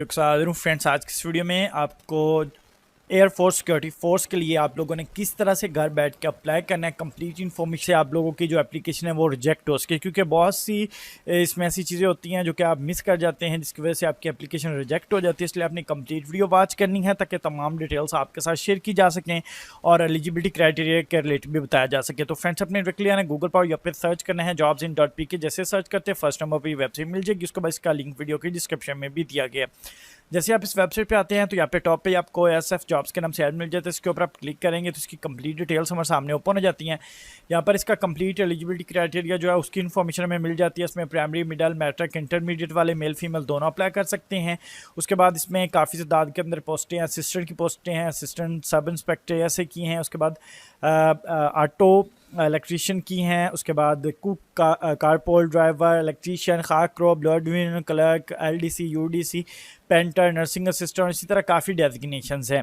Friends, आज की इस वीडियो में आपको एयरफोर्स सिक्योरिटी फोर्स के लिए आप लोगों ने किस तरह से घर बैठ के अप्लाई करना है। कंप्लीट इन्फॉर्मेशन से आप लोगों की जो एप्लीकेशन है वो रिजेक्ट हो सके, क्योंकि बहुत सी इसमें ऐसी चीज़ें होती हैं जो कि आप मिस कर जाते हैं, जिसकी वजह से आपकी एप्लीकेशन रिजेक्ट हो जाती है। इसलिए आपने कंप्लीट वीडियो वॉच करनी है ताकि तमाम डिटेल्स आपके साथ शेयर की जा सकें और एलिजिबिलिटी क्राइटेरिया के रिलेटेड भी बताया जा सके। तो फ्रेंड्स, अपने डायरेक्टली आना गूगल पर या फिर सर्च करना है jobs.in.pk। जैसे सर्च करते हैं फर्स्ट नंबर पर वेबसाइट मिल जाएगी, उसके बाद इसका लिंक वीडियो के डिस्क्रिप्शन में भी दिया गया है। जैसे आप इस वेबसाइट पे आते हैं तो यहाँ पे टॉप पे आपको एसएफ जॉब्स के नाम से ऐड मिल जाता है। इसके ऊपर आप क्लिक करेंगे तो इसकी कंप्लीट डिटेल्स हमारे सामने ओपन हो जाती हैं। यहाँ पर इसका कंप्लीट एलिजिबिलिटी क्राइटेरिया जो है उसकी इन्फॉर्मेशन हमें मिल जाती है। इसमें प्राइमरी, मिडल, मैट्रिक, इंटरमीडिएट वाले मेल फीमेल दोनों अप्लाई कर सकते हैं। उसके बाद इसमें काफ़ी तादाद के अंदर पोस्टें हैं, असिस्टेंट की पोस्टें हैं, असिस्टेंट सब इंस्पेक्टर ऐसे की हैं। उसके बाद ऑटो इलेक्ट्रीशियन की हैं। उसके बाद कुक, कारपोल ड्राइवर, इलेक्ट्रीशियन, खाक crow, blood division clerk, LDC, UDC, painter, nursing assistant, इसी तरह काफ़ी डेजिग्नेशंस हैं।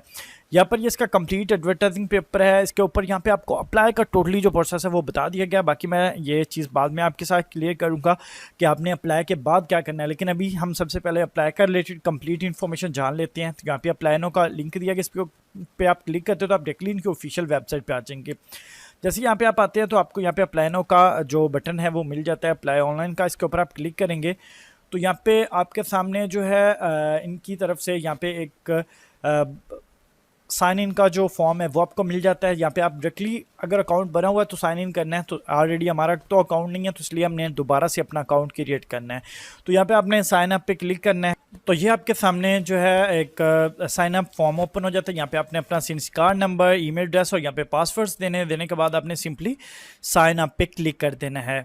यहाँ पर ये इसका कंप्लीट एडवर्टाइजिंग पेपर है। इसके ऊपर यहाँ पे आपको अप्लाई का टोटली जो प्रोसेस है वो बता दिया गया। बाकी मैं ये चीज़ बाद में आपके साथ क्लियर करूँगा कि आपने अप्लाई के बाद क्या करना है, लेकिन अभी हम सबसे पहले अप्लाई का रिलेटेड कंप्लीट इन्फॉर्मेशन जान लेते हैं। तो यहाँ पे अप्लाई नो का लिंक दिया गया, इस पे आप क्लिक करते हो तो आप डायरेक्टली इनकी ऑफिशियल वेबसाइट पर आ जाएंगे। जैसे यहाँ पे आप आते हैं तो आपको यहाँ पे अप्लाई नो का जो बटन है वो मिल जाता है, अप्लाई ऑनलाइन का। इसके ऊपर आप क्लिक करेंगे तो यहाँ पे आपके सामने जो है इनकी तरफ से यहाँ पे एक साइन इन का जो फॉर्म है वो आपको मिल जाता है। यहाँ पे आप डायरेक्टली अगर अकाउंट बना हुआ है तो साइन इन करना है। तो ऑलरेडी हमारा तो अकाउंट नहीं है, तो इसलिए हमने दोबारा से अपना अकाउंट क्रिएट करना है। तो यहाँ पे आपने साइन अप पे क्लिक करना है। तो ये आपके सामने जो है एक साइन अप फॉर्म ओपन हो जाता है। यहाँ पे आपने अपना SIM card number, email address और यहाँ पे पासवर्ड्स देने के बाद आपने सिंपली साइन अप पे क्लिक कर देना है।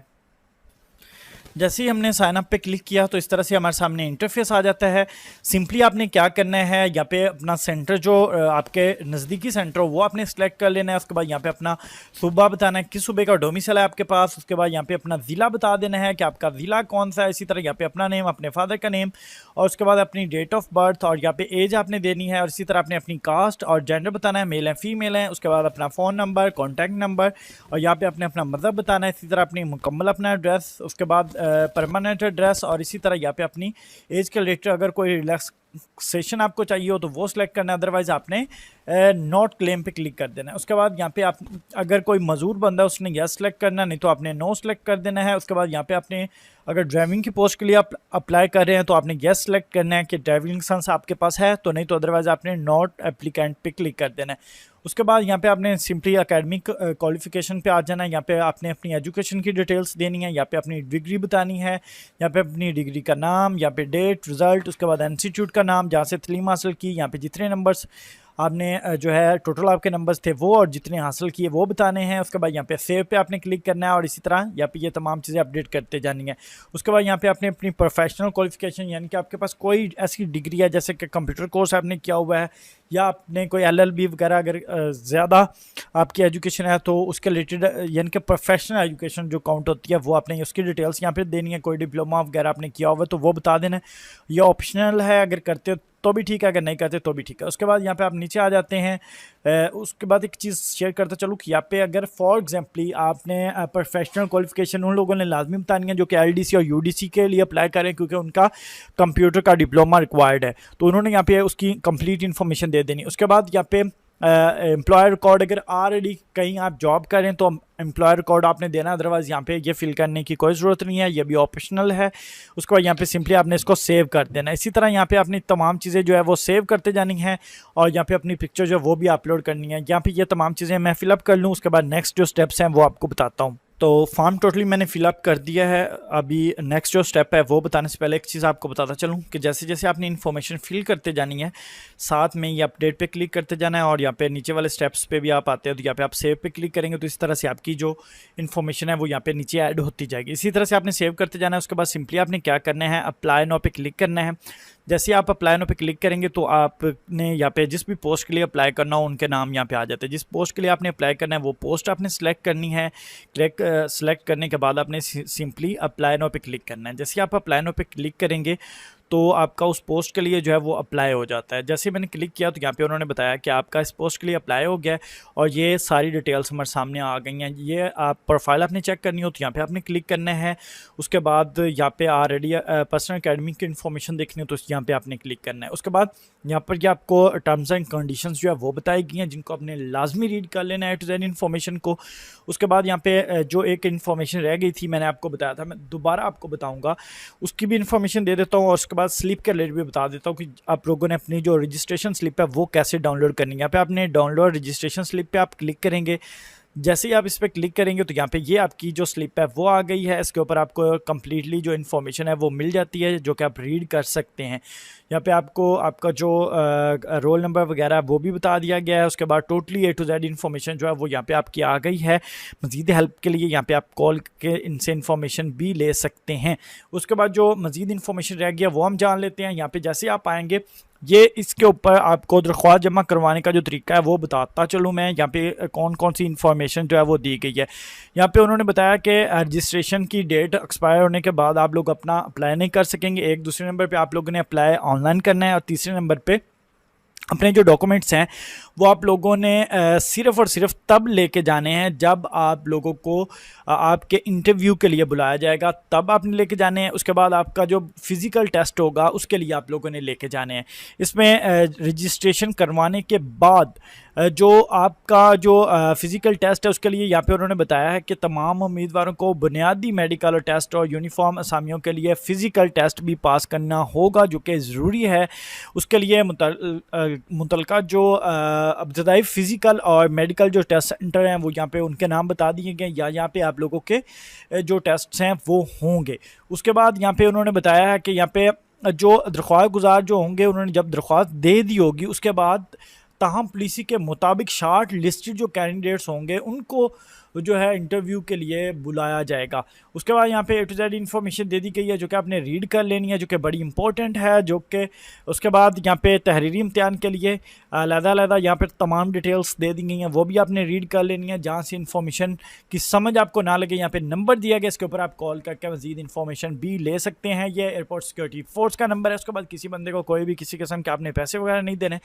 जैसे ही हमने साइन अप पे क्लिक किया तो इस तरह से हमारे सामने इंटरफेस आ जाता है। सिंपली आपने क्या करना है, यहाँ पे अपना सेंटर जो आपके नज़दीकी सेंटर हो वो आपने सेलेक्ट कर लेना है। उसके बाद यहाँ पे अपना सूबा बताना है, किस सूबे का डोमिसाइल है आपके पास। उसके बाद यहाँ पे अपना ज़िला बता देना है कि आपका ज़िला कौन सा है। इसी तरह यहाँ पे अपना नेम, अपने फादर का नेम और उसके बाद अपनी डेट ऑफ बर्थ और यहाँ पे एज आपने देनी है। और इसी तरह आपने अपनी कास्ट और जेंडर बताना है, मेल है फीमेल है। उसके बाद अपना फ़ोन नंबर, कॉन्टैक्ट नंबर और यहाँ पे आपने अपना मज़हब बताना है। इसी तरह अपनी मुकम्मल अपना एड्रेस, उसके बाद परमानेंट एड्रेस और इसी तरह यहाँ पे अपनी एज के रिलेटेड अगर कोई रिलैक्सेशन आपको चाहिए हो तो वो सिलेक्ट करना है। अदरवाइज आपने नॉट क्लेम पे क्लिक कर देना है। उसके बाद यहाँ पे आप अगर कोई मजदूर बंदा उसने यस सेलेक्ट करना, नहीं तो आपने नो सेलेक्ट कर देना है। उसके बाद यहाँ पे आपने अगर ड्राइविंग की पोस्ट के लिए आप अप्लाई कर रहे हैं तो आपने यस सेलेक्ट करना है कि ड्राइविंग लाइसेंस आपके पास है, तो नहीं तो अदरवाइज आपने नॉट एप्लीकेंट पे क्लिक कर देना है। उसके बाद यहाँ पे आपने सिंपली एकेडमिक क्वालिफिकेशन पे आ जाना है। यहाँ पे आपने अपनी एजुकेशन की डिटेल्स देनी है, यहाँ पे अपनी डिग्री बतानी है, यहाँ पे अपनी डिग्री का नाम, यहाँ पे डेट, रिजल्ट, उसके बाद इंस्टीट्यूट का नाम जहाँ से तालीम हासिल की, यहाँ पे जितने नंबर्स आपने जो है टोटल आपके नंबर्स थे वो और जितने हासिल किए वो बताने हैं। उसके बाद यहाँ पे सेव पे आपने क्लिक करना है और इसी तरह यहाँ पे ये तमाम चीज़ें अपडेट करते जानी है। उसके बाद यहाँ पे आपने अपनी प्रोफेशनल क्वालिफिकेशन, यानी कि आपके पास कोई ऐसी डिग्री है जैसे कि कंप्यूटर कोर्स आपने किया हुआ है या आपने कोई एलएलबी वगैरह अगर ज़्यादा आपकी एजुकेशन है तो उसके रिलेटेड यानी कि प्रोफेशनल एजुकेशन जो काउंट होती है वो आपने उसकी डिटेल्स यहाँ पे देनी है। कोई डिप्लोमा वगैरह आपने किया हुआ है तो वो बता देना है। ये ऑप्शनल है, अगर करते हो तो भी ठीक है, अगर नहीं करते तो भी ठीक है। उसके बाद यहाँ पे आप नीचे आ जाते हैं। उसके बाद एक चीज़ शेयर करता चलूँ कि यहाँ पे अगर फॉर एग्जाम्पली आपने प्रोफेशनल क्वालिफिकेशन उन लोगों ने लाजमी बतानी है जो कि एलडीसी और यूडीसी के लिए अप्लाई करें, क्योंकि उनका कंप्यूटर का डिप्लोमा रिक्वायर्ड है, तो उन्होंने यहाँ पे उसकी कंप्लीट इन्फॉर्मेशन दे देनी। उसके बाद यहाँ पे एम्प्लॉयर रिकॉर्ड, अगर ऑलरेडी कहीं आप जॉब करें तो एम्प्लॉयर रिकॉर्ड आपने देना, अदरवाइज़ यहाँ पे ये फिल करने की कोई ज़रूरत नहीं है, ये भी ऑप्शनल है। उसके बाद यहाँ पे सिंपली आपने इसको सेव कर देना। इसी तरह यहाँ पे अपनी तमाम चीज़ें जो है वो सेव करते जानी है और यहाँ पे अपनी पिक्चर जो है वो भी अपलोड करनी है। यहाँ पे ये तमाम चीज़ें मैं फिलअप कर लूँ, उसके बाद नेक्स्ट जो स्टेप्स हैं वो आपको बताता हूँ। तो फॉर्म टोटली मैंने फिलअप कर दिया है। अभी नेक्स्ट जो स्टेप है वो बताने से पहले एक चीज़ आपको बताता चलूँ कि जैसे जैसे आपने इन्फॉर्मेशन फिल करते जानी है, साथ में ये अपडेट पे क्लिक करते जाना है और यहाँ पे नीचे वाले स्टेप्स पे भी आप आते हो तो यहाँ पे आप सेव पे क्लिक करेंगे तो इस तरह से आपकी जो इन्फॉर्मेशन है वो यहाँ पे नीचे ऐड होती जाएगी। इसी तरह से आपने सेव करते जाना है। उसके बाद सिंपली आपने क्या करना है, अप्लाई नाउ पे क्लिक करना है। जैसे आप अप्लाई नाउ पे क्लिक करेंगे तो आपने यहाँ पे जिस भी पोस्ट के लिए अप्लाई करना हो उनके नाम यहाँ पे आ जाते हैं। जिस पोस्ट के लिए आपने अप्लाई करना है वो पोस्ट आपने सेलेक्ट करनी है। सेलेक्ट करने के बाद आपने सिंपली अप्लाई नाउ पे क्लिक करना है। जैसे आप अप्लाई नाउ पे क्लिक करेंगे तो आपका उस पोस्ट के लिए जो है वो अप्लाई हो जाता है। जैसे मैंने क्लिक किया तो यहाँ पे उन्होंने बताया कि आपका इस पोस्ट के लिए अप्लाई हो गया है और ये सारी डिटेल्स हमारे सामने आ गई हैं। ये आप प्रोफाइल आपने चेक करनी हो तो यहाँ पे आपने क्लिक करना है। उसके बाद यहाँ पे ऑलरेडी पर्सनल अकेडमी की इन्फॉर्मेशन देखनी हो तो यहाँ पे आपने क्लिक करना है। उसके बाद यहाँ पर ये आपको टर्म्स एंड कंडीशंस जो है वो बताई गई हैं, जिनको आपने लाजमी रीड कर लेना है टू ज़ेड इन्फॉर्मेशन को। उसके बाद यहाँ पे जो एक इन्फॉर्मेशन रह गई थी, मैंने आपको बताया था, मैं दोबारा आपको बताऊँगा, उसकी भी इन्फॉर्मेशन दे देता हूँ और उसके बाद स्लिप के रिलेटेड भी बता देता हूँ कि आप लोगों ने अपनी जो रजिस्ट्रेशन स्लिप है वो कैसे डाउनलोड करनी है। यहाँ पे आपने डाउनलोड रजिस्ट्रेशन स्लिप पे आप क्लिक करेंगे। जैसे ही आप इस पर क्लिक करेंगे तो यहाँ पे ये आपकी जो स्लिप है वो आ गई है। इसके ऊपर आपको कम्प्लीटली जो इन्फॉर्मेशन है वो मिल जाती है, जो कि आप रीड कर सकते हैं। यहाँ पे आपको आपका जो रोल नंबर वगैरह वो भी बता दिया गया है। उसके बाद totally A to Z information जो है वो यहाँ पे आपकी आ गई है। मज़ीद हेल्प के लिए यहाँ पे आप कॉल के इनसे इन्फॉर्मेशन भी ले सकते हैं। उसके बाद जो मज़ीद इन्फॉर्मेशन रह गया वो हम जान लेते हैं। यहाँ पे जैसे आप आएँगे, ये इसके ऊपर आपको दरख्वास्त जमा करवाने का जो तरीका है वो बताता चलूँ मैं। यहाँ पे कौन कौन सी इन्फॉर्मेशन जो है वो दी गई है। यहाँ पे उन्होंने बताया कि रजिस्ट्रेशन की डेट एक्सपायर होने के बाद आप लोग अपना अप्लाई नहीं कर सकेंगे। एक, दूसरे नंबर पे आप लोगों ने अप्लाई ऑनलाइन करना है और तीसरे नंबर पे अपने जो डॉक्यूमेंट्स हैं वो आप लोगों ने सिर्फ़ और सिर्फ तब लेके जाने हैं जब आप लोगों को आपके इंटरव्यू के लिए बुलाया जाएगा, तब आपने लेके जाने हैं। उसके बाद आपका जो फिज़िकल टेस्ट होगा उसके लिए आप लोगों ने लेके जाने हैं। इसमें रजिस्ट्रेशन करवाने के बाद जो आपका जो फ़िज़िकल टेस्ट है उसके लिए यहाँ पे उन्होंने बताया है कि तमाम उम्मीदवारों को बुनियादी मेडिकल टेस्ट और यूनिफॉर्म असामियों के लिए फ़िज़िकल टेस्ट भी पास करना होगा, जो कि ज़रूरी है। उसके लिए मुतलका जो इब्तदाई फ़िज़िकल और मेडिकल जो टेस्ट सेंटर हैं वो यहाँ पे उनके नाम बता दिए गए, या यहाँ पे आप लोगों के जो टेस्ट्स हैं वो होंगे। उसके बाद यहाँ पे उन्होंने बताया है कि यहाँ पे जो दरख्वास्त गुजार जो होंगे, उन्होंने जब दरख्वास्त दे दी होगी उसके बाद ताहम पॉलिसी के मुताबिक शार्ट लिस्टेड जो कैंडिडेट्स होंगे उनको जो है इंटरव्यू के लिए बुलाया जाएगा। उसके बाद यहाँ पे ए टू जेड इन्फॉर्मेशन दे दी गई है जो कि आपने रीड कर लेनी है, जो कि बड़ी इंपॉर्टेंट है। जो कि उसके बाद यहाँ पे तहरीरी इम्तिहान के लिए अलग-अलग यहाँ पे तमाम डिटेल्स दे दी गई हैं, वो भी आपने रीड कर लेनी है। जहाँ से इन्फॉर्मेशन की समझ आपको ना लगे, यहाँ पे नंबर दिया गया, इसके ऊपर आप कॉल करके मज़ीद इन्फॉर्मेशन भी ले सकते हैं। ये एयरपोर्ट सिक्योरिटी फोर्स का नंबर है। उसके बाद किसी बंदे को कोई भी किसी किस्म के आपने पैसे वगैरह नहीं देने।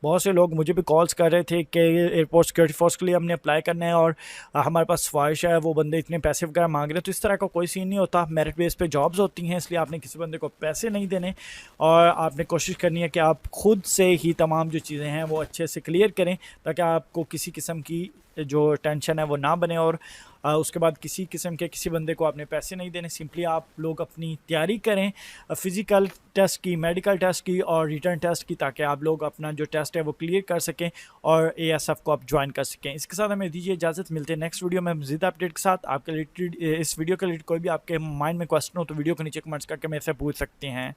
बहुत से लोग मुझे भी कॉल्स कर रहे थे कि एयरपोर्ट सिक्योरिटी फोर्स के लिए हमने अप्लाई करना है और हमारे पास ख्वाहिश है, वो बंदे इतने पैसे वगैरह मांग रहे हैं। तो इस तरह का कोई सीन नहीं होता, मेरिट बेस पे जॉब्स होती हैं, इसलिए आपने किसी बंदे को पैसे नहीं देने और आपने कोशिश करनी है कि आप खुद से ही तमाम जो चीज़ें हैं वो अच्छे से क्लियर करें, ताकि आपको किसी किस्म की जो टेंशन है वो ना बने। और उसके बाद किसी किस्म के किसी बंदे को आपने पैसे नहीं देने। सिंपली आप लोग अपनी तैयारी करें फ़िज़िकल टेस्ट की, मेडिकल टेस्ट की और रिटर्न टेस्ट की, ताकि आप लोग अपना जो टेस्ट है वो क्लियर कर सकें और ASF को आप ज्वाइन कर सकें। इसके साथ हमें दीजिए इजाज़त, मिलते हैं नेक्स्ट वीडियो में मज़ीद अपडेट के साथ। आपके रिलेटेड इस वीडियो के रिलेटेड कोई भी आपके माइंड में क्वेश्चन हो तो वीडियो के नीचे कमेंट्स करके मेरे से पूछ सकते हैं।